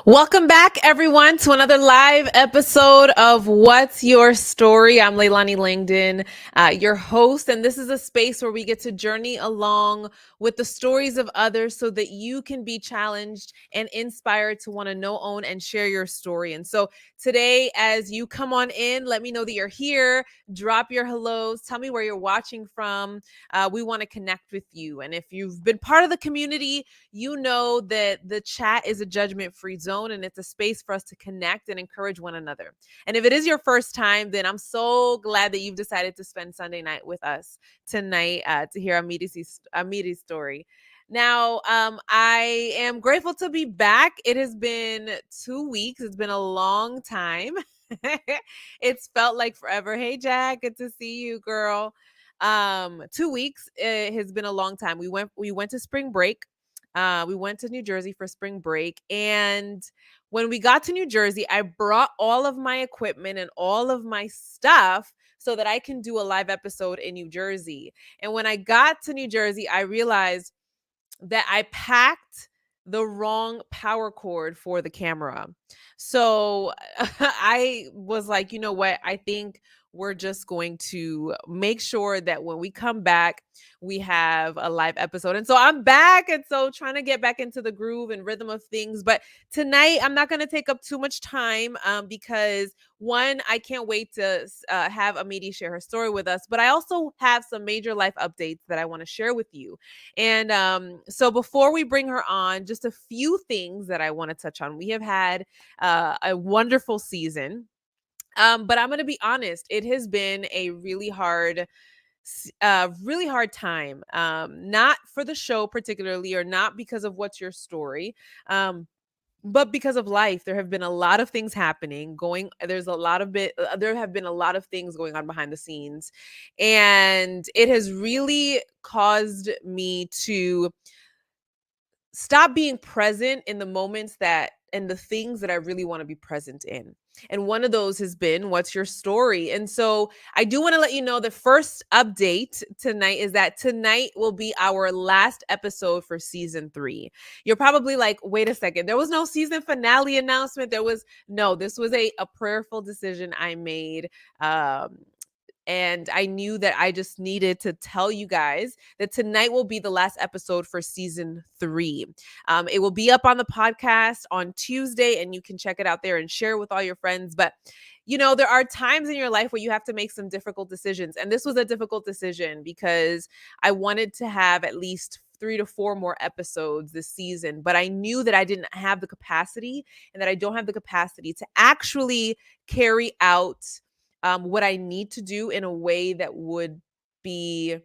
Welcome back, everyone, to another live episode of What's Your Story? I'm Leilani Langdon, your host, and this is a space where we get to journey along with the stories of others so that you can be challenged and inspired to want to know, own, and share your story. And so today, as you come on in, let me know that you're here. Drop your hellos. Tell me where you're watching from. We want to connect with you. And if you've been part of the community, you know that the chat is a judgment-free zone and it's a space for us to connect and encourage one another. And if it is your first time, then I'm so glad that you've decided to spend Sunday night with us tonight to hear Amiris Story. Now, I am grateful to be back. It has been 2 weeks. It's been a long time. It's felt like forever. Hey, Jack, good to see you, girl. 2 weeks it has been a long time. We went to spring break. We went to New Jersey for spring break. And when we got to New Jersey, I brought all of my equipment and all of my stuff so that I can do a live episode in New Jersey. And when I got to New Jersey, I realized that I packed the wrong power cord for the camera. So I was like, you know what? I think we're just going to make sure that when we come back, we have a live episode. And so I'm back. And so trying to get back into the groove and rhythm of things. But tonight, I'm not going to take up too much time because one, I can't wait to have Amiris share her story with us. But I also have some major life updates that I want to share with you. And so before we bring her on, just a few things that I want to touch on. We have had a wonderful season. But I'm going to be honest, it has been a really hard time. Not for the show particularly, or not because of what's your story. But because of life, there have been a lot of things happening going. There have been a lot of things going on behind the scenes, and it has really caused me to stop being present in the moments that and the things that I really want to be present in. And one of those has been, what's your story? And so I do want to let you know the first update tonight is that tonight will be our last episode for season 3. You're probably like, wait a second, there was no season finale announcement. This was a prayerful decision I made. And I knew that I just needed to tell you guys that tonight will be the last episode for season 3. It will be up on the podcast on Tuesday, and you can check it out there and share with all your friends. But there are times in your life where you have to make some difficult decisions. And this was a difficult decision because I wanted to have at least 3 to 4 more episodes this season, but I knew that I didn't have the capacity, and that I don't have the capacity to actually carry out what I need to do in a way that would be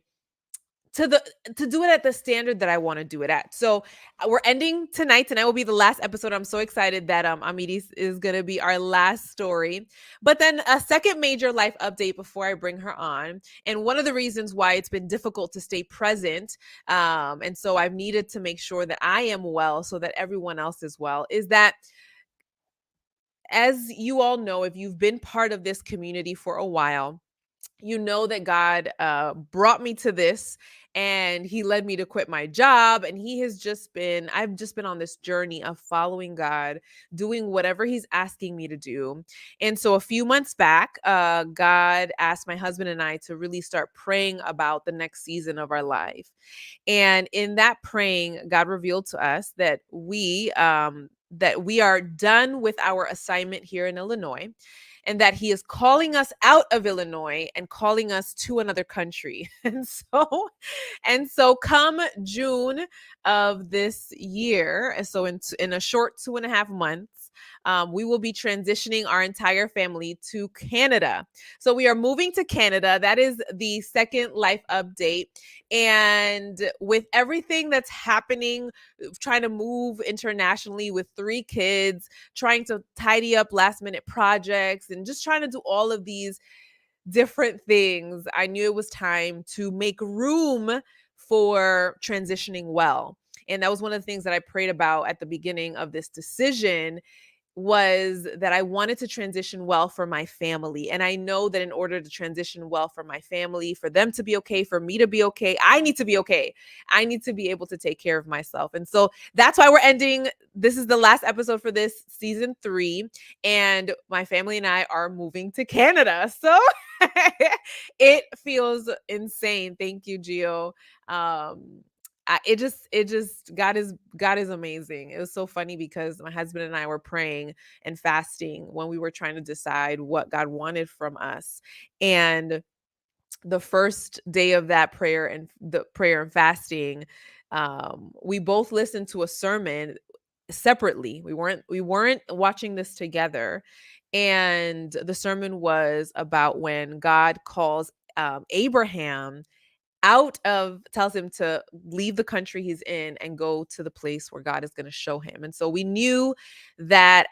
to do it at the standard that I want to do it at. So we're ending tonight. Tonight will be the last episode. I'm so excited that Amiris is gonna be our last story. But then a second major life update before I bring her on. And one of the reasons why it's been difficult to stay present, and so I've needed to make sure that I am well so that everyone else is well, is that, as you all know, if you've been part of this community for a while, you know that God brought me to this, and he led me to quit my job. And I've just been on this journey of following God, doing whatever he's asking me to do. And so a few months back, God asked my husband and I to really start praying about the next season of our life. And in that praying, God revealed to us that we are done with our assignment here in Illinois, and that he is calling us out of Illinois and calling us to another country. And so come June of this year, so in a short 2.5 months, we will be transitioning our entire family to Canada. So we are moving to Canada. That is the second life update. And with everything that's happening, trying to move internationally with 3 kids, trying to tidy up last minute projects, and just trying to do all of these different things, I knew it was time to make room for transitioning well. And that was one of the things that I prayed about at the beginning of this decision, was that I wanted to transition well for my family. And I know that in order to transition well for my family, for them to be okay, for me to be okay, I need to be okay. I need to be able to take care of myself. And so that's why we're ending. This is the last episode for this season 3. And my family and I are moving to Canada. So it feels insane. Thank you, Gio. God is amazing. It was so funny because my husband and I were praying and fasting when we were trying to decide what God wanted from us. And the first day of that prayer and fasting, we both listened to a sermon separately. We weren't watching this together. And the sermon was about when God calls Abraham tells him to leave the country he's in and go to the place where God is going to show him. And so we knew that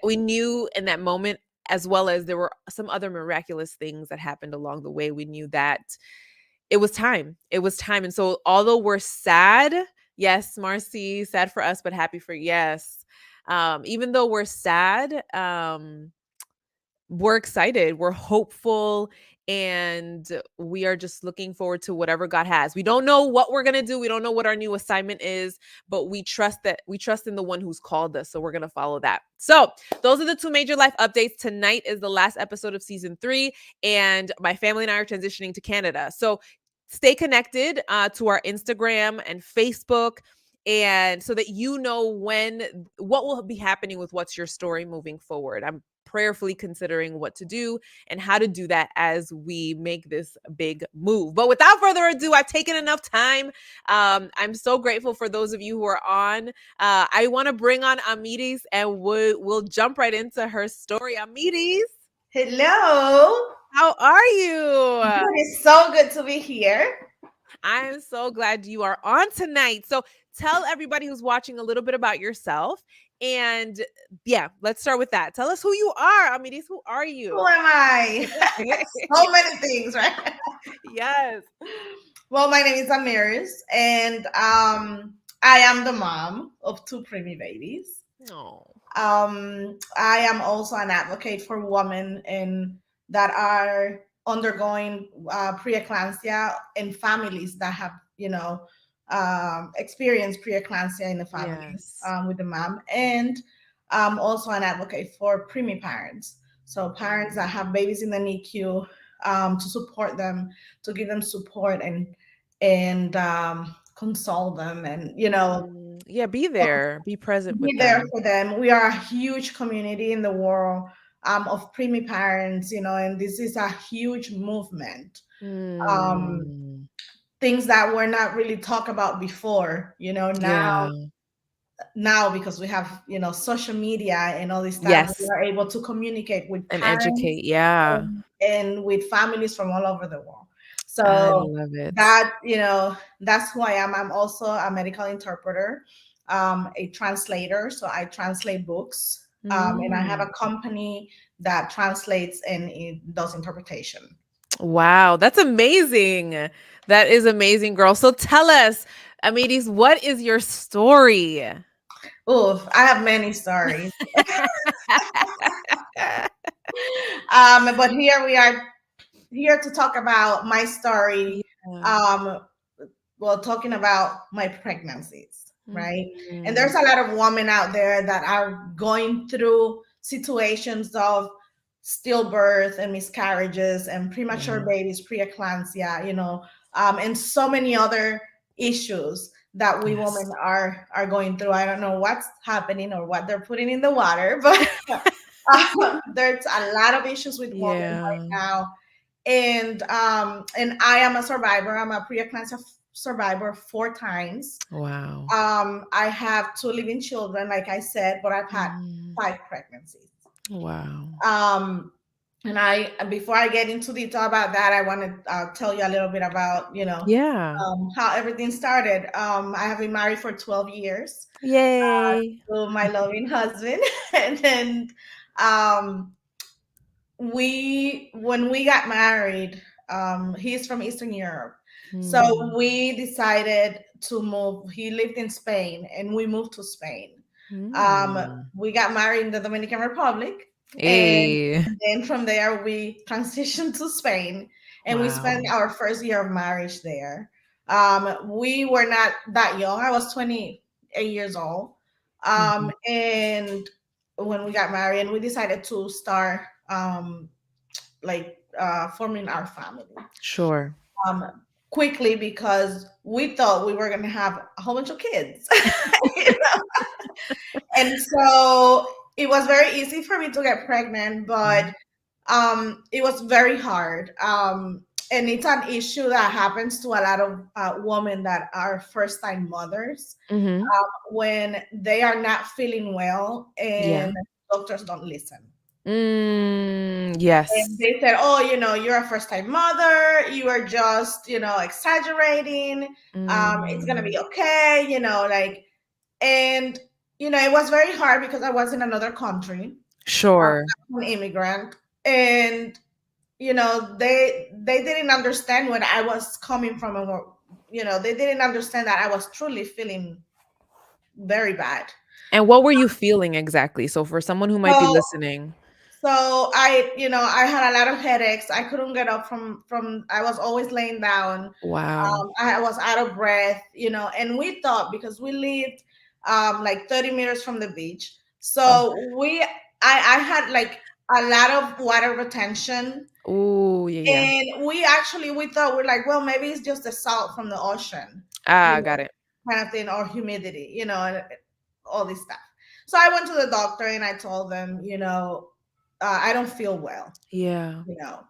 we knew in that moment, as well as there were some other miraculous things that happened along the way, we knew that it was time. It was time. And so although we're sad, yes, Marcy, sad for us, but happy for, yes. Even though we're sad, we're excited, we're hopeful, and we are just looking forward to whatever God has. We don't know what we're going to do. We don't know what our new assignment is, but we trust in the one who's called us. So we're going to follow that. So, those are the two major life updates. Tonight is the last episode of season 3, and my family and I are transitioning to Canada. So, stay connected to our Instagram and Facebook, and so that you know what will be happening with What's Your Story moving forward. I'm prayerfully considering what to do and how to do that as we make this big move. But without further ado, I've taken enough time. I'm so grateful for those of you who are on. I want to bring on Amiris, and we'll jump right into her story. Amiris, Hello. how are you? It is so good to be here. I am so glad you are on tonight. So tell everybody who's watching a little bit about yourself. And yeah, let's start with that. Tell us who you are. Amiris, who are Who you? am I? So many things, right? Yes. Well, my name is Amiris, and I am the mom of two preemie babies. Oh. I am also an advocate for women that are undergoing preeclampsia and families that have, experienced preeclampsia in the family Yes. with the mom. And I'm also an advocate for preemie parents. So parents that have babies in the NICU, to support them, to give them support and console them, and Yeah, be there. Be present be with there them. for them. We are a huge community in the world of preemie parents, and this is a huge movement. Um, Mm. Things that were not really talked about before, Yeah. now because we have, social media and all this stuff, we Yes. are able to communicate with And parents educate. Yeah. and with families from all over the world. I So love it. that's who I am. I'm also a medical interpreter, a translator. So I translate books, and I have Mm. a company that translates and it does interpretation. Wow, that's amazing. That is amazing, girl. So tell us, Amiris, what is your story? Oof, I have many stories. But here we are here to talk about my story. Yeah. Um, well, talking about my pregnancies, right? And Mhm. there's a lot of women out there that are going through situations of stillbirth and miscarriages and premature Yeah. babies, preeclampsia, and so many other issues that we women Yes. are going through. I don't know what's happening or what they're putting in the water, but there's a lot of issues with women right Yeah. now, and I am a survivor. I'm a preeclampsia survivor 4 times. Wow. I have 2 living children, like I said, but I've had Mhm. 5 pregnancies. Wow. Um, and I before I get into detail about that, I want to tell you a little bit about Yeah. how everything started. I have been married for 12 years Yay. to my loving husband, and then um, we when we got married, he's from Eastern Europe, so Mm. we decided to move. He lived in Spain and we moved to Spain. Mm. We got married in the Dominican Republic, and Hey. then from there we transitioned to Spain, and we spent Wow. our first year of marriage there. We were not that young. I was 28 years old, Mhm. and when we got married, and we decided to start forming our family Sure. um, quickly, because we thought we were going to have a whole bunch of kids. And so it was very easy for me to get pregnant, but Mhm. it was very hard. And it's an issue that happens to a lot of women that are first time mothers Mhm. when they are not feeling well Yeah. and doctors don't listen. And Yes. they said, "Oh, you're a first time mother. You are just, exaggerating. It's gonna Mm. be okay, and it was very hard because I was in another country, Sure. an immigrant, and they didn't understand where I was coming from, and they didn't understand that I was truly feeling very bad. And what were you feeling exactly? So for someone who might be So listening. So I had a lot of headaches. I couldn't get up from. I was always laying down. Wow. I was out of breath, and we thought because we lived like 30 meters from the beach, Oh. so I had like a lot of water retention, Ooh, yeah, yeah. and we thought we're like, well, maybe it's just the salt from the ocean, Ah, got it. kind of thing, or humidity, and all this stuff. So I went to the doctor and I told them, I don't feel well, Yeah. you know.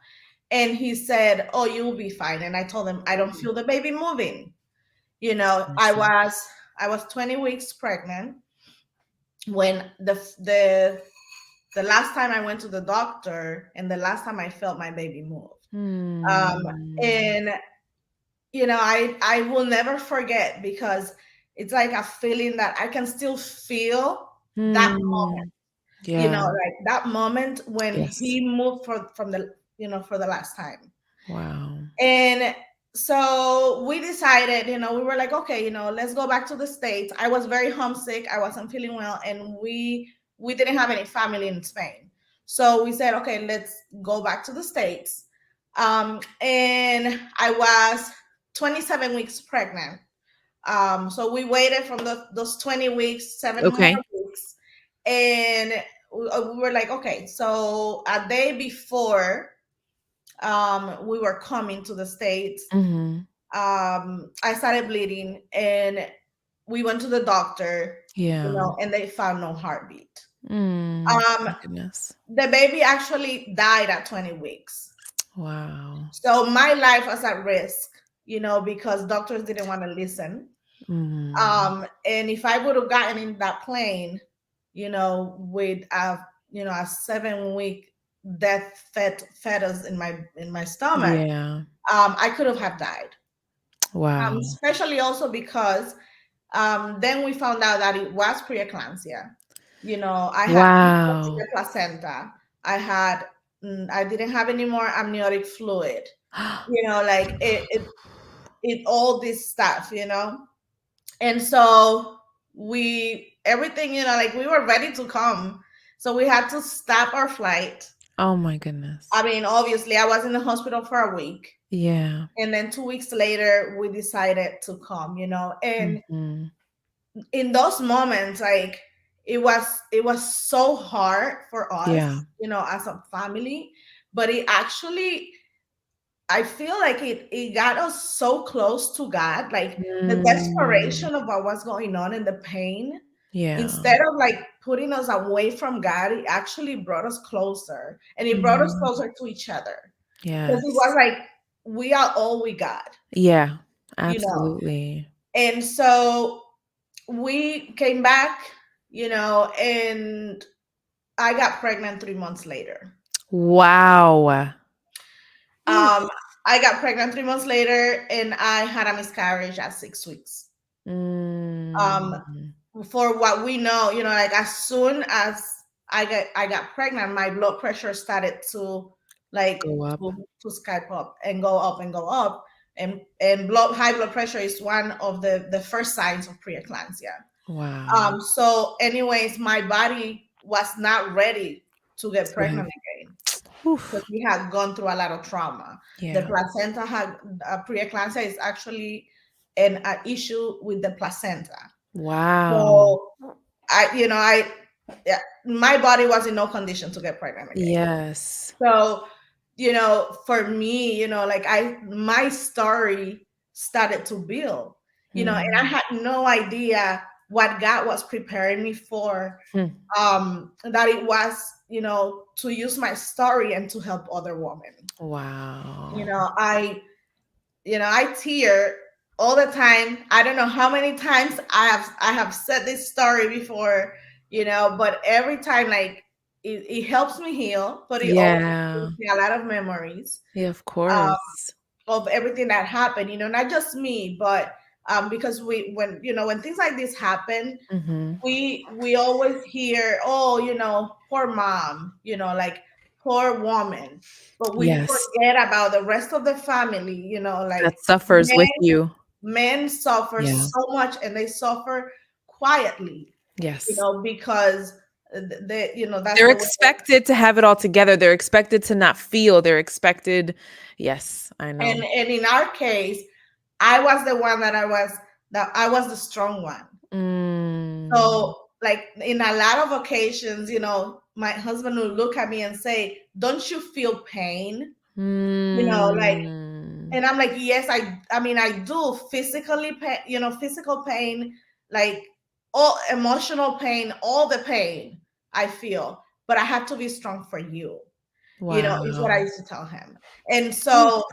And he said, "Oh, you'll be fine." And I told him, "I don't feel the baby moving." I Mercy. was 20 weeks pregnant when the last time I went to the doctor and the last time I felt my baby move. Um, Hmm. and I will never forget because it's like a feeling that I can still feel that moment. Hmm. Yeah. Like that moment when Yes. he moved for the last time. Wow. And so we decided, we were like, okay, let's go back to the States. I was very homesick. I wasn't feeling well. And we didn't have any family in Spain. So we said, okay, let's go back to the States. And I was 27 weeks pregnant. So we waited from those 20 weeks, 7 more Okay. weeks. And we were like, okay, so a day before we were coming to the States, Hmm. I started bleeding and we went to the doctor, Yeah. and they found no heartbeat. My Um, goodness. the baby actually died at 20 weeks. Wow. So my life was at risk, because doctors didn't want to listen. Mm. And if I would have gotten in that plane, with a 7 week fetus in my stomach, Yeah. I could have died. Wow. Especially also because then we found out that it was preeclampsia. I had in Wow. the placenta. I didn't have any more amniotic fluid. Like it all this stuff. And so we everything, like we were ready to come, so we had to stop our flight. Oh my goodness. I mean, obviously, I was in the hospital for a week, Yeah. and then 2 weeks later, we decided to come. And Hmm. in those moments, like it was so hard for us, Yeah. as a family, but it actually, I feel like it got us so close to God, like the Mm. desperation of what was going on and the pain. Yeah. Instead of like putting us away from God, it actually brought us closer, and it brought us Mhm. closer to each other, because it was Yes. like we are all we got, Yeah. you know. Absolutely. And so we came back, and I got pregnant 3 months later. Wow. Oof. Um, I got pregnant 3 months later, and I had a miscarriage at 6 weeks. Um, Mm. for what we know, like as soon as I got pregnant, my blood pressure started to like Go up. to skype up and go up and go up, and high blood pressure is one of the first signs of preeclampsia. Wow. So anyways, my body was not ready to get To have pregnant again, because oof. we had gone through a lot of trauma. The Yeah. placenta had preeclampsia is actually an issue with the placenta. Wow. So yeah, my body was in no condition to get pregnant again. Yes. So, for me, like my story started to build, and I Mhm. had no idea what God was preparing me for. Hmm. That it was, to use my story and to help other women. You Wow. know, I I tear all the time. I don't know how many times I have said this story before, but every time, like it helps me heal, but it also Yeah. gives me a lot of memories Yeah, of um, course. of everything that happened. Not just me, but because when things like this happen, Mhm. we always hear, oh, poor mom, like poor woman, but we Yes. forget about the rest of the family, like That suffers with men you. men suffer Yeah. so much, and they suffer quietly, Yes. because That's They're the way. expected to have it all together. They're expected to not feel. They're expected. Yes, I know. And in our case, I was the one that I was the strong one. Mm. So like in a lot of occasions, my husband will look at me and say, "Don't you feel pain?" Like, Mm. and I'm like, "Yes, I mean, I do physically pain, physical pain, like all emotional pain, all the pain I feel, but I have to be strong for you." Is what I Wow. used to tell him. And Oof. so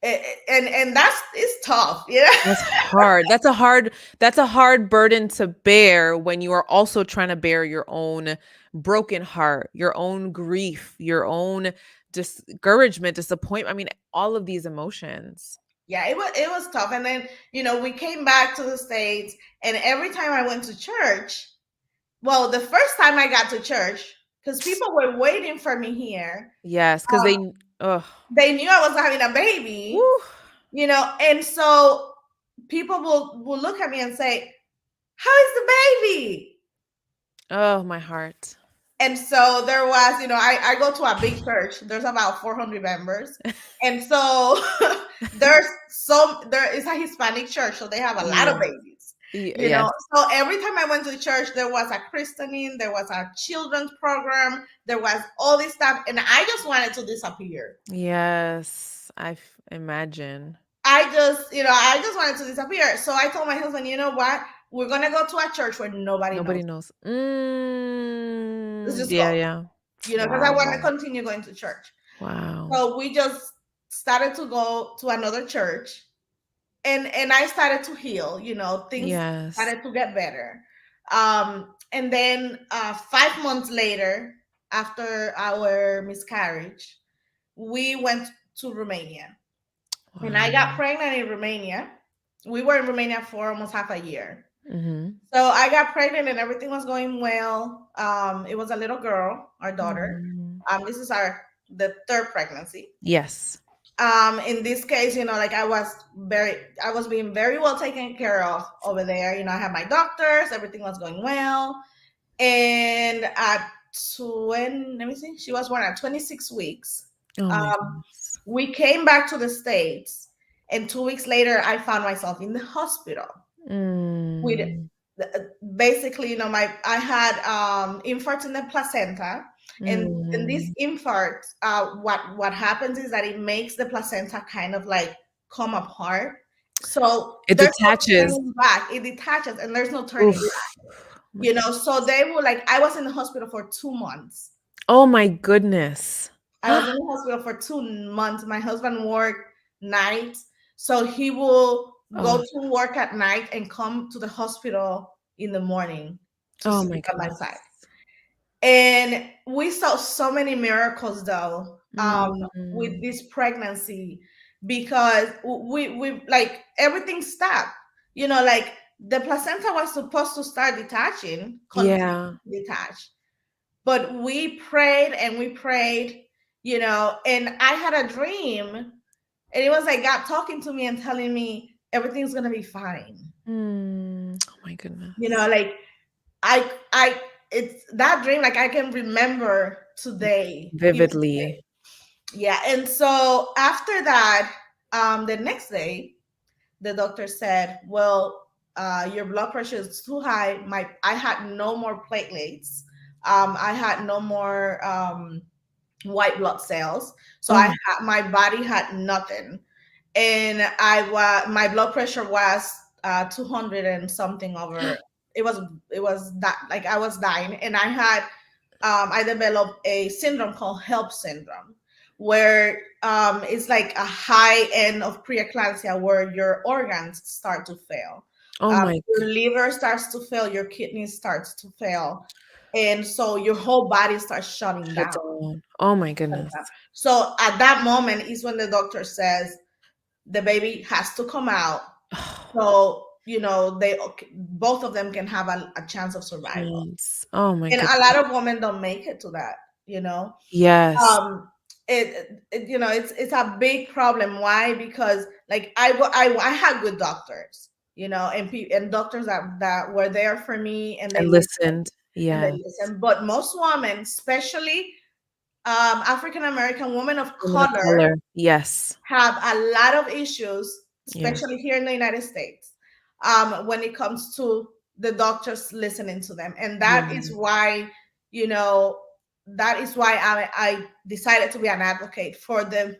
and that's it's tough, yeah. That's hard. That's a hard burden to bear when you are also trying to bear your own broken heart, your own grief, your own discouragement, disappointment. I mean, all of these emotions. Yeah, it was tough. And then, we came back to the States, and every time I went to church, well, the first time I got to church, because people were waiting for me here, Yes, because um, ugh. they knew I was having a baby, Woo. and so people will look at me and say, "How is the baby?" Oh, my heart. And so there was, I go to a big church. There's about 400 members. And so there is a Hispanic church, so they have a lot of Yeah. babies. Yes. So every time I went to church, there was a christening, there was a children's program, there was all this stuff, and I just wanted to disappear. Yes. Imagine. I just wanted to disappear. So I told my husband, you know what? We're gonna go to a church where nobody knows. Nobody knows. Let's just Yeah, go. yeah. Because I want to Wow. continue going to church. Wow. So we just started to go to another church, and I started to heal. Things Yes. started to get better. And then 5 months later, after our miscarriage, we went to Romania, and I got Wow. pregnant in Romania. We were in Romania for almost half a year. Mhm. So I got pregnant, and everything was going well. It was a little girl, our daughter. Mm. This is the third pregnancy. Yes. In this case, like I was being very well taken care of over there. I had my doctors, everything was going well. And at 20, let me see, she was born at 26 weeks. Oh my Um, goodness. we came back to the States, and 2 weeks later, I found myself in the hospital with Mm. basically, my I had infarct in the placenta, and this Mm. infarct, what happens is that it makes the placenta kind of like come apart. So It there's no detaches. turning back. It detaches, and there's no turning Oof. back. Oh my god. So they were like, I was in the hospital for 2 months. Oh my goodness. I was in the hospital for 2 months. My husband worked nights, so he will go Oh. to work at night and come to the hospital in the morning to Oh see me my by my goodness. side. And we saw so many miracles, though, with Mm. this pregnancy, because we like everything stopped. Like the placenta was supposed to start detaching, continue Yeah. to detach, but we prayed and we prayed, and I had a dream, and it was like God talking to me and telling me everything's gonna be fine. Oh my goodness. Like I it's that dream, like I can remember today, even today. Vividly. Yeah. And so after that, the next day, the doctor said, well, your blood pressure is too high. I had no more platelets. I had no more white blood cells. So Oh my my body had nothing. And my blood pressure was 200 and something over. It was that, like, I was dying, and I developed a syndrome called HELP syndrome, where it's like a high end of preeclampsia, where your organs start to fail. oh my Your liver starts to fail, your kidneys starts to fail, and so your whole body starts shutting shut down. down. Oh my goodness. So at that moment is when the doctor says the baby has to come out, so they both of them can have a chance of survival. Chance. Oh my And a goodness. lot of women don't make it to that. Yes. um it's a big problem. Why? Because like I had good doctors, and doctors that were there for me, and they And listened. listened. and they Yes. listen. But most women, especially African American women of Women of color, color. Yes. have a lot of issues, Yeah. especially here in the United States, when it comes to the doctors listening to them. And Yeah. that is why, you know, that is why I decided to be an advocate for the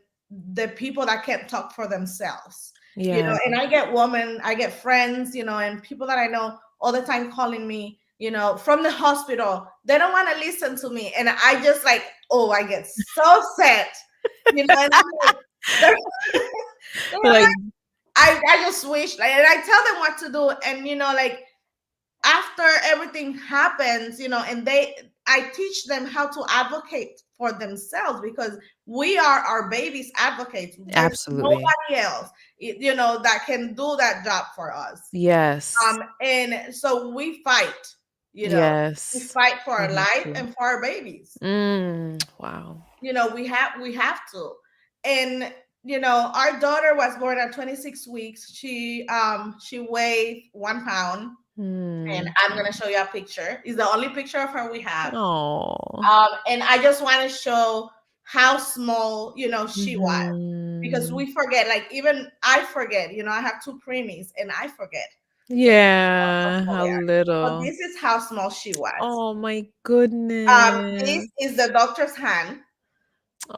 people that can't talk for themselves. You know, Yeah. and I get women, I get friends, you know, and people that I know all the time calling me, you know, from the hospital. They don't want to listen to me. And I just like, oh, I get so upset, you know, and I'm like, they're, they're Like, like, I just wish, like, and I tell them what to do. And, you know, like, after everything happens, you know, and I teach them how to advocate for themselves, because we are our babies advocates. There's absolutely. nobody else, you know, that can do that job for us. Yes. And so we fight, you know, we Yes. fight for We our have life to. and for our babies. Wow. You know, we have to. And you know, our daughter was born at 26 weeks. She weighed 1 pound, and Mm. I'm gonna show you a picture. It's the only picture of her we have. Oh. And I just want to show how small, you know, she was, because Mhm. we forget. Like, even I forget. You know, I have two preemies, and I forget how Yeah, small a they are. But little. this is how small she was. Oh my This goodness. is the doctor's hand.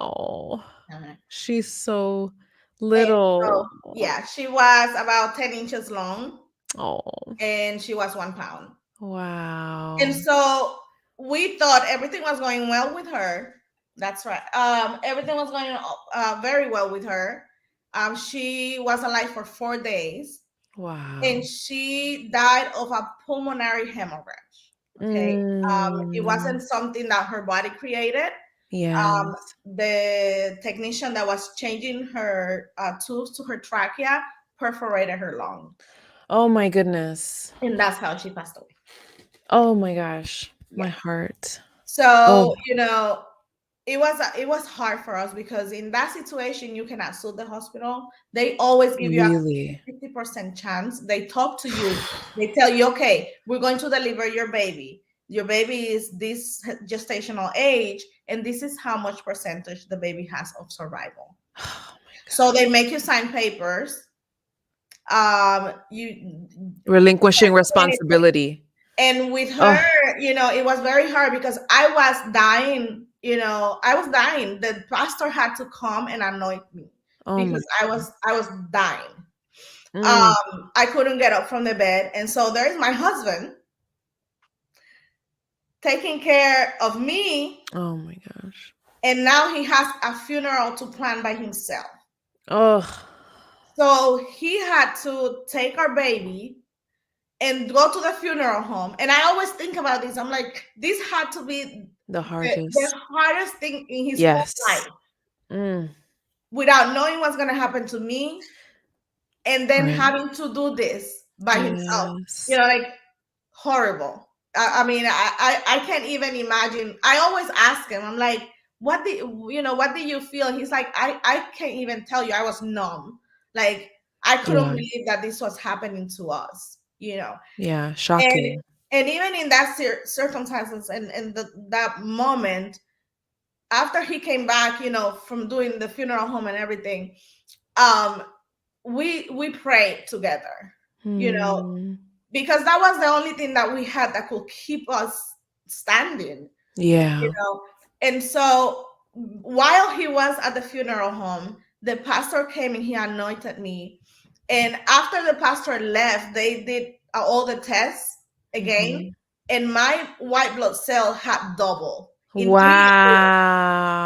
Oh, Uh-huh. she's so And so, little. yeah, she was about 10 inches long, Oh, and she was 1 pound. And wow. so we thought everything was going well with her. That's right. Everything was going very well with her. She was alive for 4 days, and Wow. she died of a pulmonary hemorrhage. Okay. It Mm, wasn't something that her body created. Um, yes. the technician that was changing her tubes to her trachea perforated her lung, Oh my goodness. and that's how she passed away. Oh my gosh. My Yeah. heart. Oh, So, you know, it was hard for us, because in that situation you cannot sue the hospital. They always give you a really? 50% chance. They talk to you. They tell you, okay, we're going to deliver your baby. Your baby is this gestational age, and this is how much percentage the baby has of survival. Oh my So God. they make you sign papers. You Relinquishing responsibility. And with her, Oh, you know, it was very hard, because I was dying. You know, I was dying. The pastor had to come and anoint me, oh my because I was dying. mm, I couldn't get up from the bed, and so there's my husband taking care of me, oh my gosh. and now he has a funeral to plan by himself. Oh, So he had to take our baby and go to the funeral home. And I always think about this. I'm like, this had to be the the hardest. hardest thing in his whole Yes. life, Mm, without knowing what's going to happen to me, and then right. having to do this by himself. You Yes. know, like, horrible. I mean, I can't even imagine. I always ask him, I'm like, what did you feel? And he's like, I can't even tell you. I was numb. Like, I couldn't Yeah. believe that this was happening to us, you know. Yeah. And Shocking. and even in that circumstances, and that moment, after he came back, you know, from doing the funeral home and everything, um, we prayed together, you know, Hmm. because that was the only thing that we had that could keep us standing, you Yeah. know. And so while he was at the funeral home, the pastor came and he anointed me. And after the pastor left, they did all the tests again, Mhm. and my white blood cell had double in 3 hours.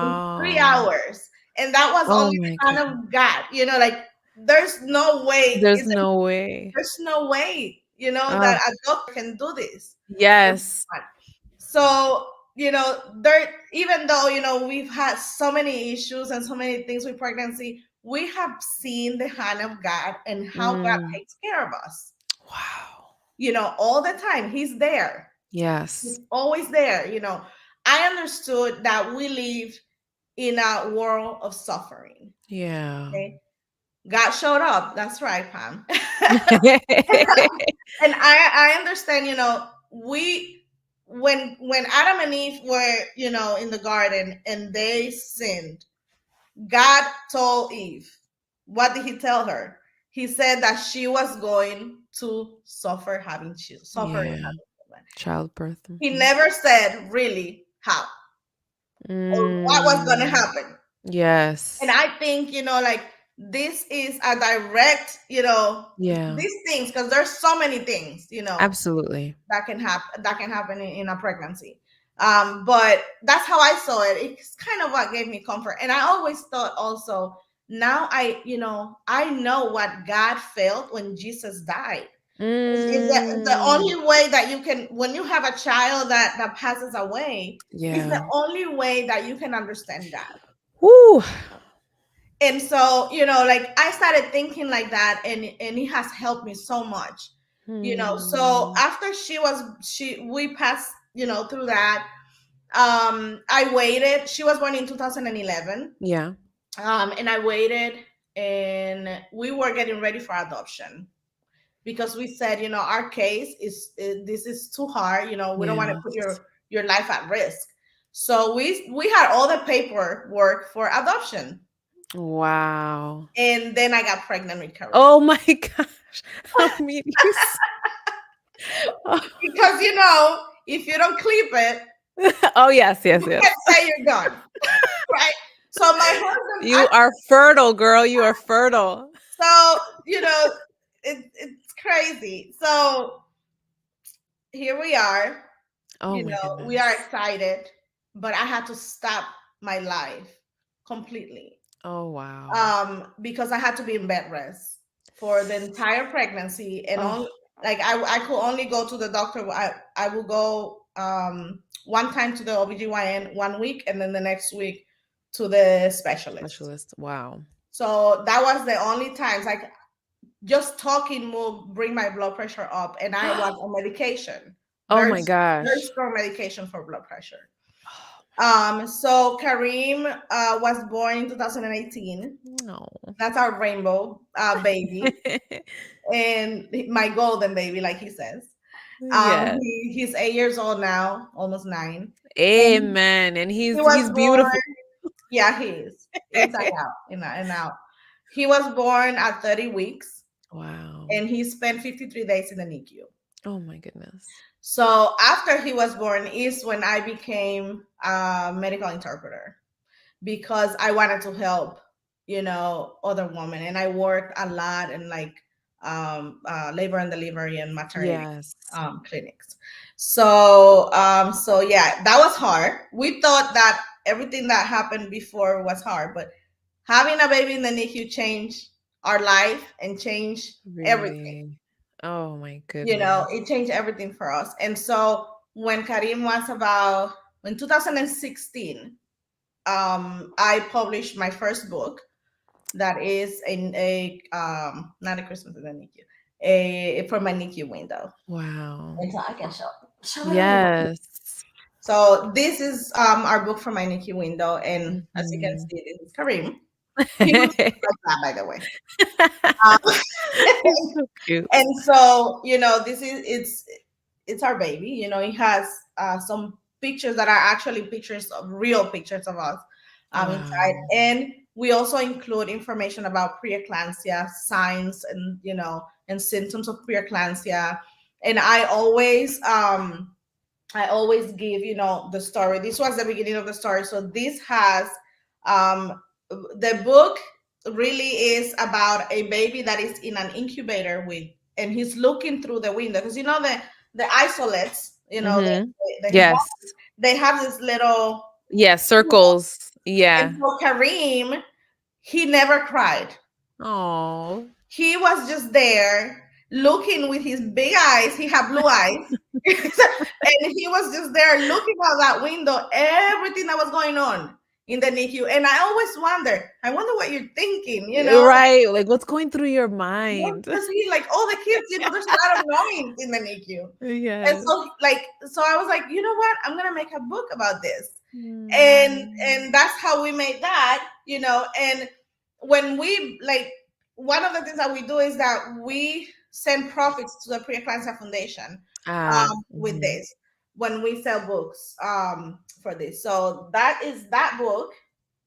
In three Wow. hours. And that was Oh only my the hand goodness. of God. You know, like, there's no way. There's no way. There's no way, you know, Oh, that a doctor can do this. yes. So, you know, there, even though, you know, we've had so many issues and so many things with pregnancy, we have seen the hand of God and how God Mm. takes care of us. Wow. You know, all the time. He's there. Yes. He's always there. You know, I understood that we live in a world of suffering. Yeah. Okay. God showed up. That's right, Pam. And I understand, you know, we when Adam and Eve were, in the garden and they sinned, God told Eve, what did he tell her? He said that she was going to suffer suffering Yeah. having children. Childbirth. He never said really how or what was going to Mm. happen. And Yes. I think, like this is a direct, Yeah. these things, because there's so many things, Absolutely. that can happen in a pregnancy. But that's how I saw it. It's kind of what gave me comfort. And I always thought also, now I know what God felt when Jesus died. Is the Mm. only way that you can, when you have a child that passes away, is the Yeah. only way that you can understand God. Woo. And so, like I started thinking like that, and it has helped me so much. So Hmm. after we passed, through that. I waited. She was born in 2011. Yeah. And I waited, and we were getting ready for adoption, because we said, our case this is too hard. We don't want to put Yes. your life at risk. So we had all the paperwork for adoption. Wow. And then I got pregnant with Kareem. Oh my gosh. Amiris. Because, if you don't clip it, Oh, yes, yes, you yes. can't say you're done. Right? So my husband, You are fertile, girl. You are fertile. so, it's crazy. So here we are, Oh my we are goodness. excited, but I had to stop my life completely. Oh, wow. Because I had to be in bed rest for the entire pregnancy, and Oh, only like I could only go to the doctor. I will go one time to the OBGYN 1 week, and then the next week to the specialist. specialist. Wow. So that was the only times, like, just talking will bring my blood pressure up, and I was on medication, Oh very my very gosh. strong medication for blood pressure. Oh, So Kareem was born in 2018. no. That's our rainbow baby, and my golden baby, like he says. Yes. He's 8 years old now, almost 9. And Amen. And he he's was beautiful. born. Yeah, he is inside out, and out. He was born at 30 weeks, Wow. and he spent 53 days in the NICU. Oh my goodness. So after he was born is when I became a medical interpreter, because I wanted to help, other women. And I worked a lot in, like, labor and delivery and maternity Yes. clinics. So yeah, that was hard. We thought that everything that happened before was hard, but having a baby in the NICU changed our life and changed everything. Really. Oh my goodness. It changed everything for us. And so when Karim was about, in 2016, I published my first book, that is not a Christmas in the NICU, a from my NICU window. Wow. And so I can show it over. Yes. So this is our book from my NICU window, and as you can Mhm. see, this is Karim. He looks like that, by the way. Um, He's so cute. and so, this is it's our baby. It has some pictures that are actually pictures of real pictures of us inside. Wow. And we also include information about preeclampsia, signs, and symptoms of preeclampsia. And I always give, the story. This was the beginning of the story. So this has the book really is about a baby that is in an incubator and he's looking through the window, because the isolates, Mhm. the Yes. they have this little, Yeah, circles. and Yeah. so Kareem, he never cried. Oh. He was just there looking with his big eyes. He had blue eyes. And he was just there looking out that window, everything that was going on in the NICU. And I wonder what you're thinking, Right, like, what's going through your mind? because he, like, all the kids, there's a lot of noise in the NICU. And Yes. so I was like, you know what? I'm gonna make a book about this. and Mm. and that's how we made that. And when we, like, one of the things that we do is that we send profits to the Preeclampsia Foundation Ah, with mhm. this, when we sell books for this. So that is that book,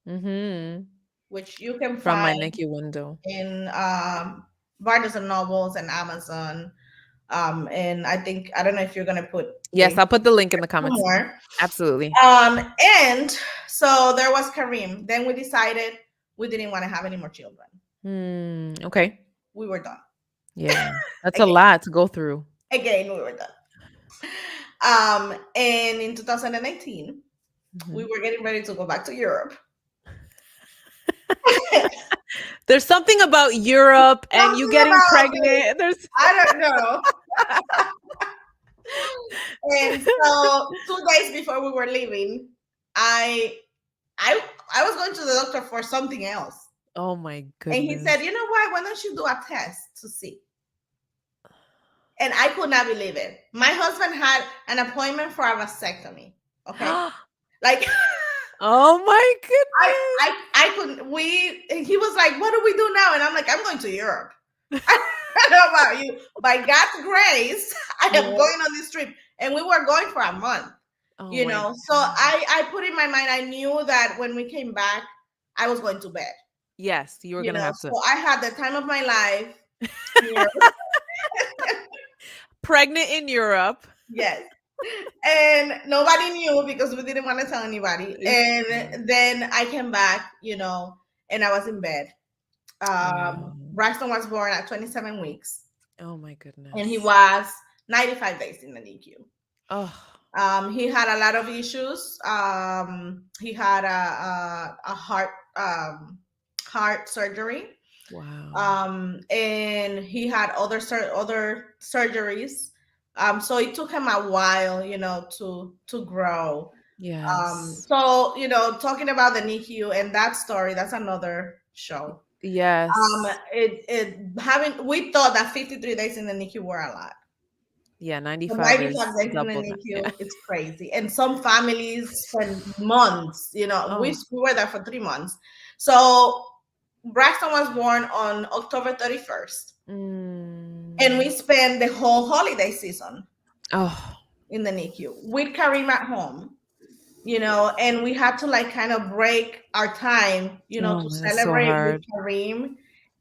Mm-hmm. which you can From my find NICU window. in Barnes and Nobles and Amazon. And I don't know if you're gonna put Yes, link I'll put the link in the comments. somewhere. Absolutely. And so there was Kareem. Then we decided we didn't want to have any more children. Okay. We were done. Yeah. That's a Again, lot to go through. again, we were done. And in 2018, we Mhm. were getting ready to go back to Europe. There's something about Europe and you Something getting about this, pregnant. There's I don't know. And so 2 days before we were leaving, I I I was going to the doctor for something else. Oh my And he said, goodness. you know what? Why don't you do a test to see? And I could not believe it. My husband had an appointment for a vasectomy. Okay. Like Oh my I goodness. I couldn't he was like, what do we do now? And I'm like, I'm going to Europe. I don't know about you. By God's grace, I am Yeah. going on this trip. And we were going for a month. Oh You my know, so I put in my mind, I knew that when we came back, I was going to bed. Yes, you were You gonna know, have to. so I had the time of my life. Pregnant in Europe. Yes. And nobody knew because we didn't want to tell anybody. And then I came back, you know, and I was in bed. Wow. Braxton was born at 27 weeks. Oh my goodness. And he was 95 days in the NICU. Oh. He had a lot of issues. He had a heart surgery. Wow. And he had other surgeries. So it took him a while, you know, to grow. Yes. So you know, talking about the NICU and that story, that's another show. Yes. We thought that 53 days in the NICU were a lot. Yeah, The 95 is 95 days in the double that. Yeah. NICU, it's crazy. And some families spend months, you know, we Oh. were there for 3 months. So Braxton was born on October 31st. And we spent the whole holiday season in the NICU with Kareem at home, you know, and we had to like kind of break our time, you know, to man, that's so celebrate with hard. Kareem.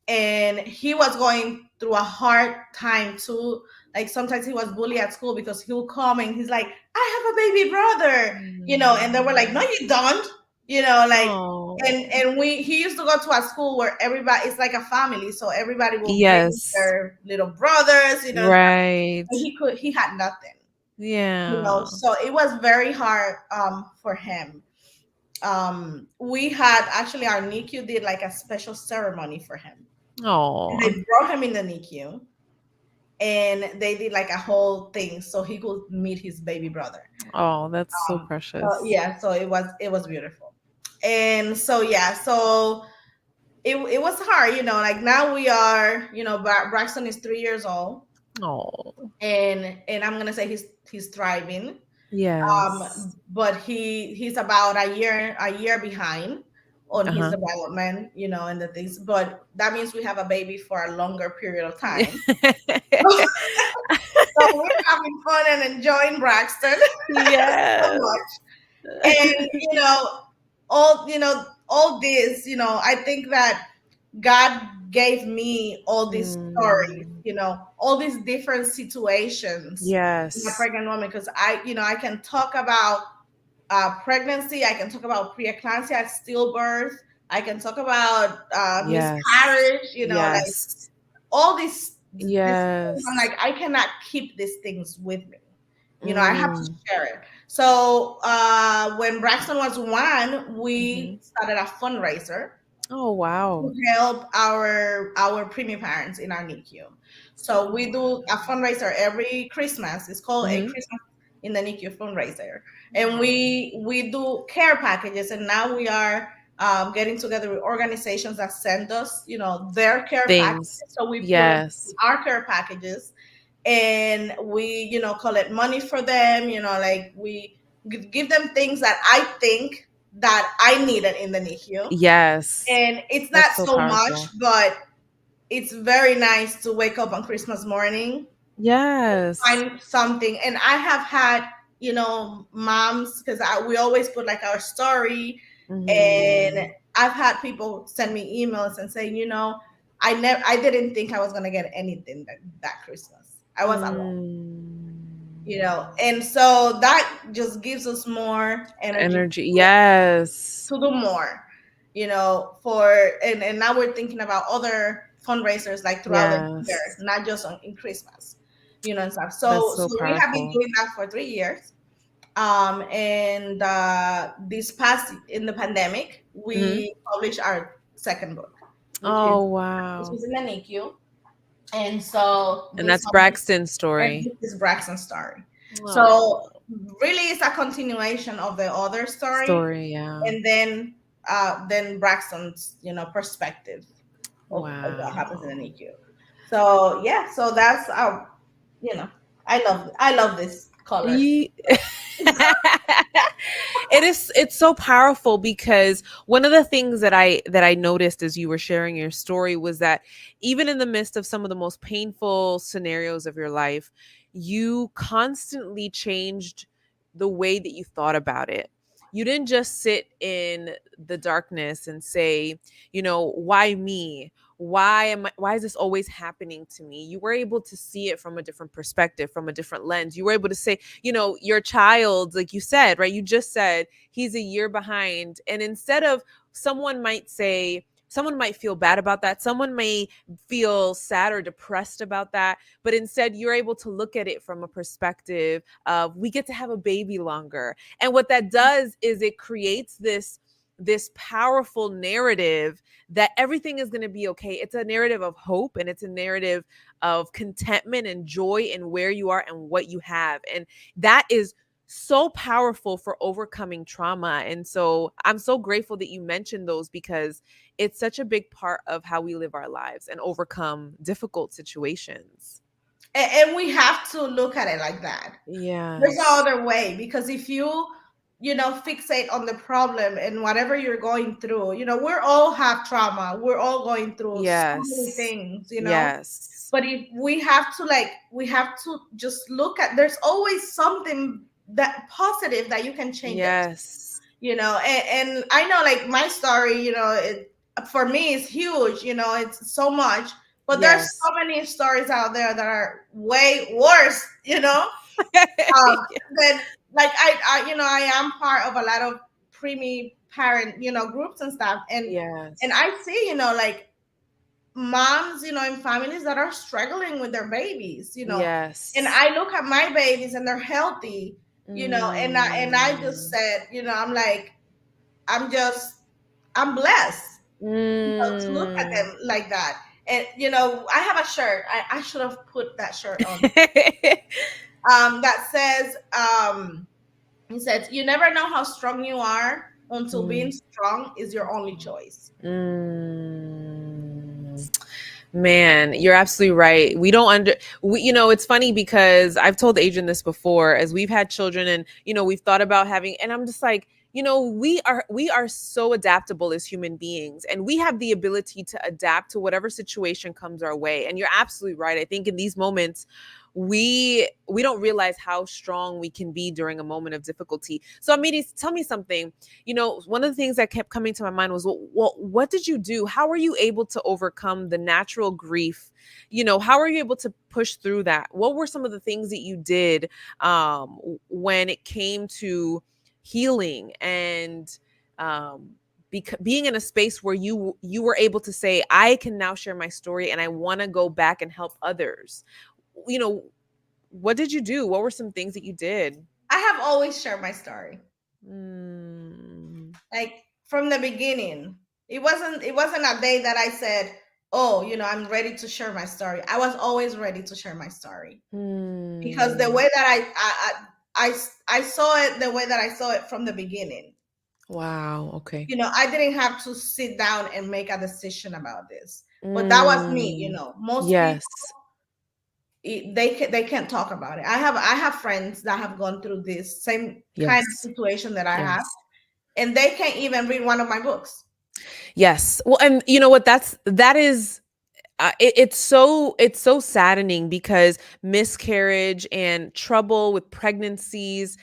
And he was going through a hard time too. Like sometimes he was bullied at school because he would come and he's like, I have a baby brother, you know, and they were like, no, you don't, you know, like, Oh. and he used to go to a school where everybody, it's like a family, so everybody will bring Yes. their little brothers, you know. Right. He had nothing, you know, Yeah. so it was very hard for him. We had actually our NICU did like a special ceremony for him. Oh. They brought him in the NICU and they did like a whole thing so he could meet his baby brother. Oh, that's so precious. So yeah, so it was beautiful. And so yeah, so it was hard, you know, like now we are, you know, Braxton is 3 years old. Oh. And I'm gonna say he's thriving. Yes. But he's about a year behind on his development, you know, and the things. But that means we have a baby for a longer period of time. So we're having fun and enjoying Braxton Yes. so much. And all this, you know, I think that God gave me all these stories, you know, all these different situations in a Yes. pregnant woman, because I can talk about pregnancy, I can talk about preeclampsia, stillbirth, I can talk about miscarriage, you know, like Yes. all these Yes. things. I'm like, I cannot keep these things with me. You know, I have to share it. So when Braxton was 1, we started a fundraiser. Oh wow. To help our preemie parents in our NICU. So we do a fundraiser every Christmas. It's called a Christmas in the NICU fundraiser, and we do care packages. And now we are getting together with organizations that send us, you know, their care packages. So we put our care packages, and we, you know, collect money for them. You know, like we give them things that I think that I needed in the NICU. Yes. And it's not so much, but it's very nice to wake up on Christmas morning. Yes. Find something. And I have had moms, because we always put like our story, and Mhm. I've had people send me emails and say, I didn't think I was gonna get anything that Christmas. I was alone, Mm. and so that just gives us more energy Energy. Yes. to do more, for and now we're thinking about other fundraisers like throughout the year, Yes. not just in Christmas, and stuff. That's So so we have been powerful. doing that for 3 years. And this past in the pandemic, Hmm. we published our second book, which is Oh, which wow. is in the NICU. And so And this that's published, Braxton's and story. this is Braxton's story. So Oh, really, it's a continuation of the other story, story. Yeah. and then Braxton's perspective of what happens in the Wow. NICU. So yeah, so that's our you know I love this colors. Ye- it's so powerful because one of the things that I noticed as you were sharing your story was that even in the midst of some of the most painful scenarios of your life, you constantly changed the way that you thought about it. You didn't just sit in the darkness and say, why me? Why is this always happening to me? You were able to see it from a different perspective, from a different lens. You were able to say, your child, like you said, right? You just said he's a year behind. And instead of someone might feel bad about that. Someone may feel sad or depressed about that. But instead, you're able to look at it from a perspective of we get to have a baby longer. And what that does is it creates this powerful narrative that everything is going to be okay. It's a narrative of hope, and it's a narrative of contentment and joy in where you are and what you have. And that is so powerful for overcoming trauma. And so I'm so grateful that you mentioned those because it's such a big part of how we live our lives and overcome difficult situations. And we have to look at it like that. There's no Yes. other way, because if you fixate on the problem and whatever you're going through, we're all have trauma, we're all going through so many Yes. things. Yes. But if we have to just look at, there's always something that positive that you can change it, Yes. and I know, like, my story, for me is huge, it's so much, but there's Yes. so many stories out there that are way worse, then, like, I am part of a lot of preemie parent groups and stuff, and Yes. I see, like, moms, in families that are struggling with their babies, and Yes. I look at my babies and they're healthy, and I just Mm. said, I'm like, I'm blessed, to look at Mm. them like that. And I have a shirt. I should have put that shirt on. That says, it says, "You never know how strong you are until being Mm. strong is your only choice." Mm. Man, you're absolutely right. We don't it's funny because I've told Adrian this before as we've had children and we've thought about having, and I'm just like, we are so adaptable as human beings, and we have the ability to adapt to whatever situation comes our way. And you're absolutely right. I think in these moments we don't realize how strong we can be during a moment of difficulty. So Amiris, tell me something. One of the things that kept coming to my mind was, well, what did you do? How were you able to overcome the natural grief? How were you able to push through that? What were some of the things that you did when it came to healing and being in a space where you were able to say, I can now share my story and I want to go back and help others? you know what did you do? What were some things that you did? I have always shared my story, Mm. like, from the beginning. It wasn't a day that I said, "Oh, I'm ready to share my story." I was always ready to share my story, because the Mm. way that I saw it, the way that I saw it from the beginning. Wow. Okay. I didn't have to sit down and make a decision about this, but that was me. Mm. Most people, Yes. they can't talk about it. I have friends that have gone through this same kind of Yes. situation that I have, Yes. and they can't even read one of my books. Yes. Well, and you know what? That is it's so saddening because miscarriage and trouble with pregnancies,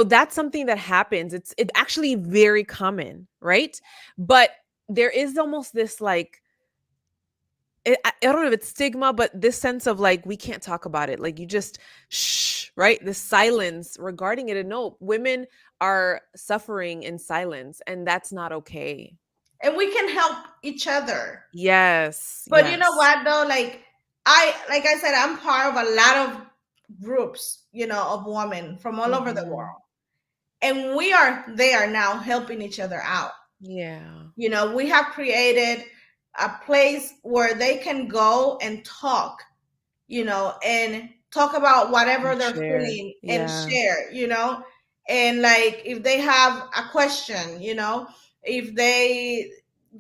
that's something that happens. It's actually very common, right? But there is almost this like, I don't know if it's stigma, but this sense of like, we can't talk about it. Like, you just shh, right? The silence regarding it. And no, women are suffering in silence, and that's not okay. And we can help each other. Yes, But you know yes. what though? Like I said, I'm part of a lot of groups, of women from all over the Mhm. world. And we are there now helping each other out. Yeah. We have created a place where they can go and talk about whatever And they're share. feeling and Yeah. share. And like if they have a question, if they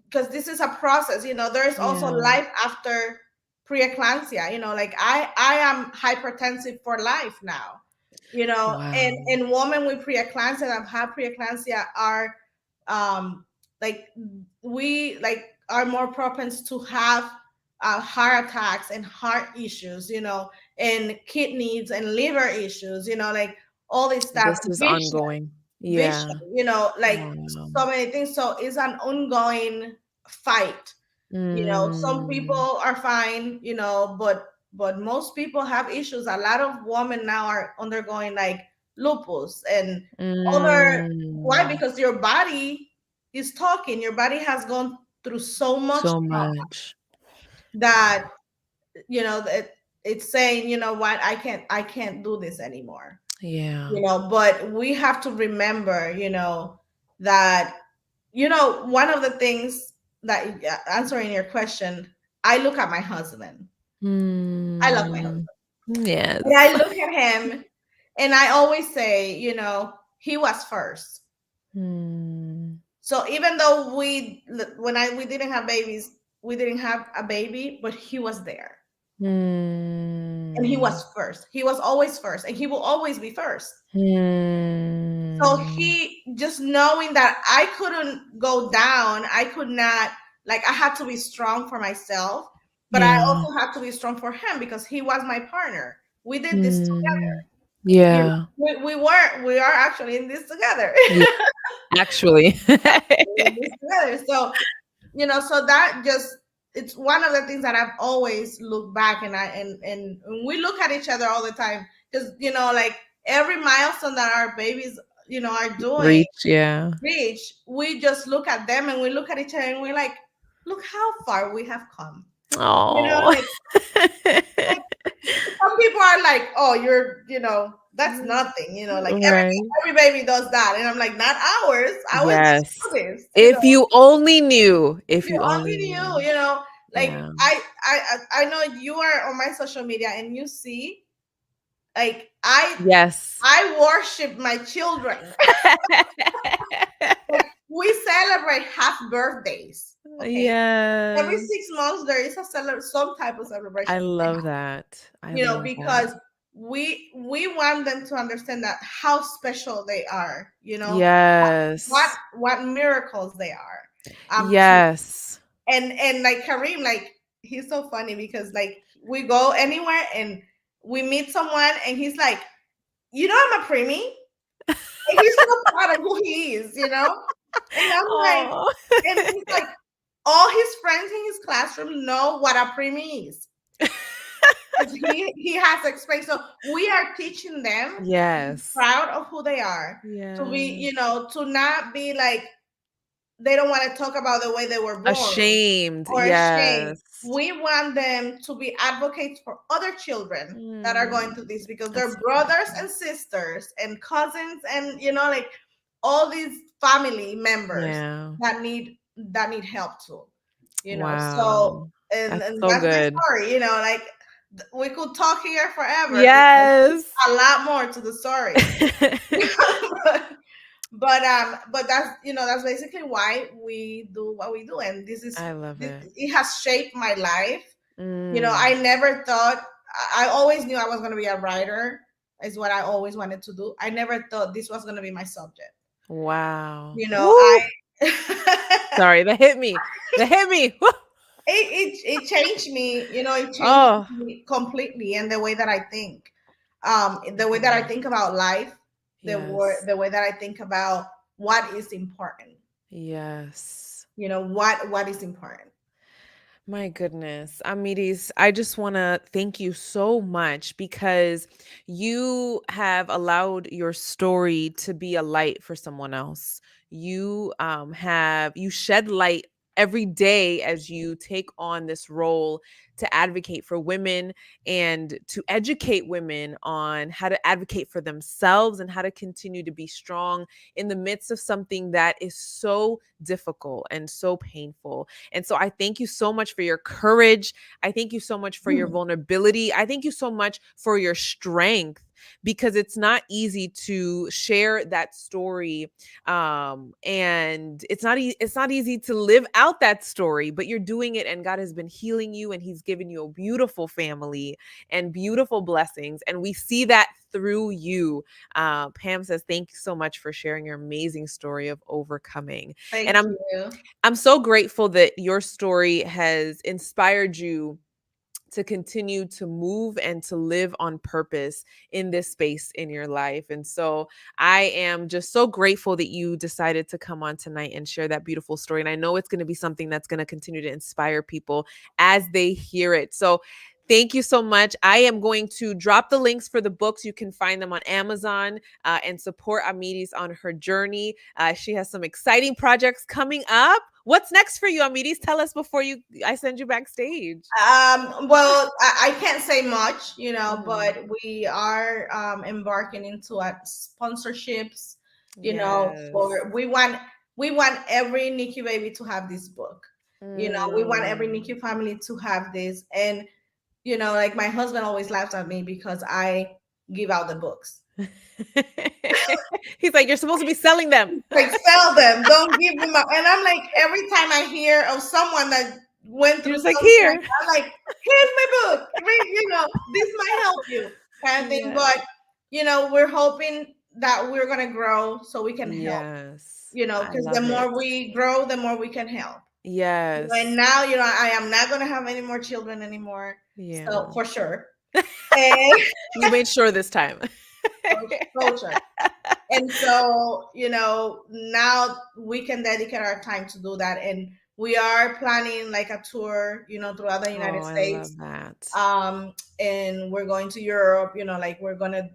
because this is a process. There's also Yeah. life after preeclampsia. Like I am hypertensive for life now. Wow. And women with preeclampsia that have preeclampsia are um like we like are more propense to have heart attacks and heart issues, and kidneys and liver issues, like all this stuff, This is vision, ongoing. vision, Yeah. like Wow. so many things. So it's an ongoing fight. Some people Mm. are fine, but most people have issues. A lot of women now are undergoing like lupus and other. Why? Mm. Because your body is talking. Your body has gone through so much So trauma much. that that it's saying, you know what, I can't do this anymore. Yeah. But we have to remember, that one of the things that answering your question, I look at my husband. I love my husband. Mm. And I Yes. look at him and I always say, he was first. Mm. So even though we didn't have babies, we didn't have a baby, but he was there. And he was Mm. first. He was always first, and he will always be first. So Mm. he just knowing that I couldn't go down, I could not, like, I had to be strong for myself, but I Yeah. also had to be strong for him because he was my partner. We did this together. Mm. Yeah. We are actually in this together. Yeah. Actually. We're in this together. So that just, it's one of the things that I've always looked back, and we look at each other all the time because like every milestone that our babies are doing Reach. Yeah. reach, we just look at them and we look at each other and we're like, look how far we have come. Oh. Like some people are like, oh, that's nothing. Like Right. every baby does that, and I'm like, not ours. Ours just Yes. do this. If you only knew. If If you you only only knew, knew. like Yeah. I know you are on my social media and you see, like Yes. I worship my children. Like we celebrate half birthdays. Okay, every Yes. 6 months there is some type of I celebration. love that. I love that. Because we want them to understand that how special they are. What Yes. what miracles they are. Yes. And like Kareem, like he's so funny because like we go anywhere and we meet someone and he's like, I'm a preemie. And he's so proud of who he is. And I'm like, Oh. and he's like, all his friends in his classroom know what a preemie is. Because he has explained. So we are teaching them to be Yes. proud of who they are, to be, Yeah. to not be like they don't want to talk about the way they were born Ashamed. or ashamed. Yes. We want them to be advocates for other children that are going Mm, through this because that's they're so brothers beautiful. and sisters and cousins and like all these family members Yeah. that need help too. So Wow. and, That's and so that's my good. story, like we could talk here forever because Yes. a lot more to the story. But that's basically why we do what we do, and I love it. it has shaped my life. I Mm, never thought, I always knew I was going to be a writer, is what I always wanted to do. I never thought this was going to be my subject. wow. I Woo! Sorry, that hit me. That hit me. Woo! it changed me, it changed Oh, me completely, and the way that I think, my the way that I think goodness. about life, Yes. the way that I think about what is important, Yes. what is important. My goodness. Amiris, I just want to thank you so much because you have allowed your story to be a light for someone else. You shed light every day as you take on this role to advocate for women and to educate women on how to advocate for themselves and how to continue to be strong in the midst of something that is so difficult and so painful. And so I thank you so much for your courage. I thank you so much for your Mhm. vulnerability. I thank you so much for your strength because it's not easy to share that story, and it's not easy to live out that story, but you're doing it, and God has been healing you, and he's given you a beautiful family and beautiful blessings, and we see that through you. Pam says thank you so much for sharing your amazing story of overcoming. And Thank I'm you. I'm so grateful that your story has inspired you to continue to move and to live on purpose in this space in your life. And so I am just so grateful that you decided to come on tonight and share that beautiful story. And I know it's going to be something that's going to continue to inspire people as they hear it. So thank you so much. I am going to drop the links for the books. You can find them on Amazon, and support Amiris on her journey. She has some exciting projects coming up. What's next for you, Amiris? Tell us before I send you backstage. Well, I can't say much, Mhm. but we are embarking into sponsorships, Yes. for we want every NICU baby to have this book. We want every Mm. NICU family to have this. And, like my husband always laughs at me because I give out the books. He's like, "You're supposed to be selling them." Like, sell them, don't give them up. And I'm like, every time I hear of someone that went You're through just like, something like "Here." that, I'm like, here's my book. Read, this might help you, kind of thing. Yes. But we're hoping that we're gonna grow so we can help. Yes. I Because the love it. more we grow, the more we can help. And Yes. now, I am not gonna have any more children anymore. So Yeah. for sure. And You made sure this time. for sure. And so, now we can dedicate our time to do that. And we are planning like a tour, throughout the United Oh, I States. love that. And we're going to Europe, like we're gonna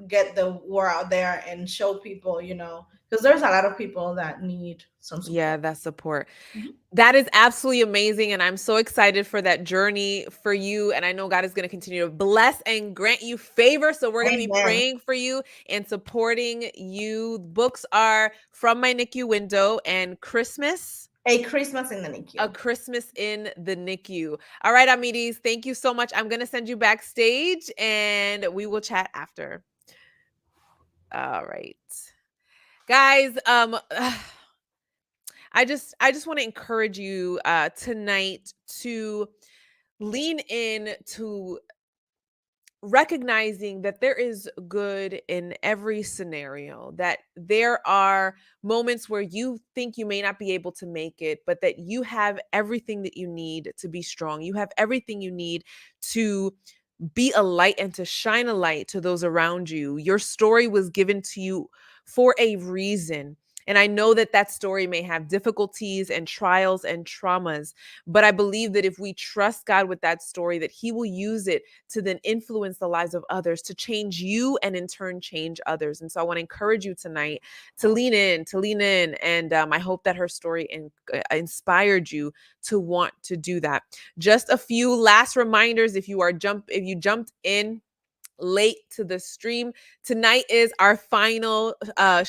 get the word out there and show people, because there's a lot of people that need some Yeah, support. that support. Mhm. That is absolutely amazing. And I'm so excited for that journey for you. And I know God is going to continue to bless and grant you favor. So we're going to be Amen. praying for you and supporting you. Books are From My NICU Window and Christmas. A Christmas in the A NICU. Christmas in the NICU. All right, Amiris, thank you so much. I'm going to send you backstage and we will chat after. All right. Guys, I just want to encourage you tonight to lean in to recognizing that there is good in every scenario, that there are moments where you think you may not be able to make it, but that you have everything that you need to be strong. You have everything you need to be a light and to shine a light to those around you. Your story was given to you for a reason. And I know that that story may have difficulties and trials and traumas, but I believe that if we trust God with that story, that He will use it to then influence the lives of others, to change you and in turn change others. And so I want to encourage you tonight to lean in. And I hope that her story inspired you to want to do that. Just a few last reminders if you jumped in late to the stream. Tonight is our final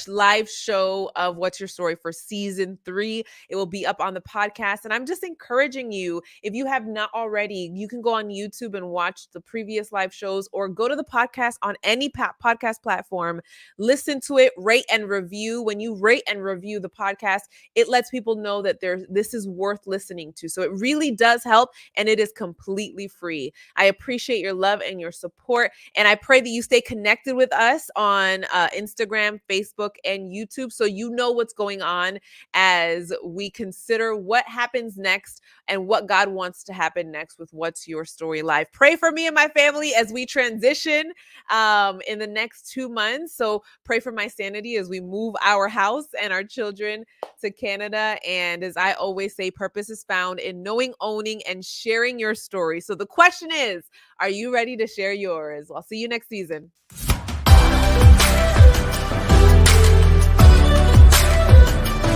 live show of What's Your Story for season 3. It will be up on the podcast. And I'm just encouraging you, if you have not already, you can go on YouTube and watch the previous live shows or go to the podcast on any podcast platform, listen to it, rate and review. When you rate and review the podcast, it lets people know that this is worth listening to. So it really does help, and it is completely free. I appreciate your love and your support. And I pray that you stay connected with us on Instagram, Facebook, and YouTube so you know what's going on as we consider what happens next and what God wants to happen next with What's Your Story Live. Pray for me and my family as we transition in the next 2 months. So pray for my sanity as we move our house and our children to Canada. And as I always say, purpose is found in knowing, owning, and sharing your story. So the question is, are you ready to share yours? I'll see you next season.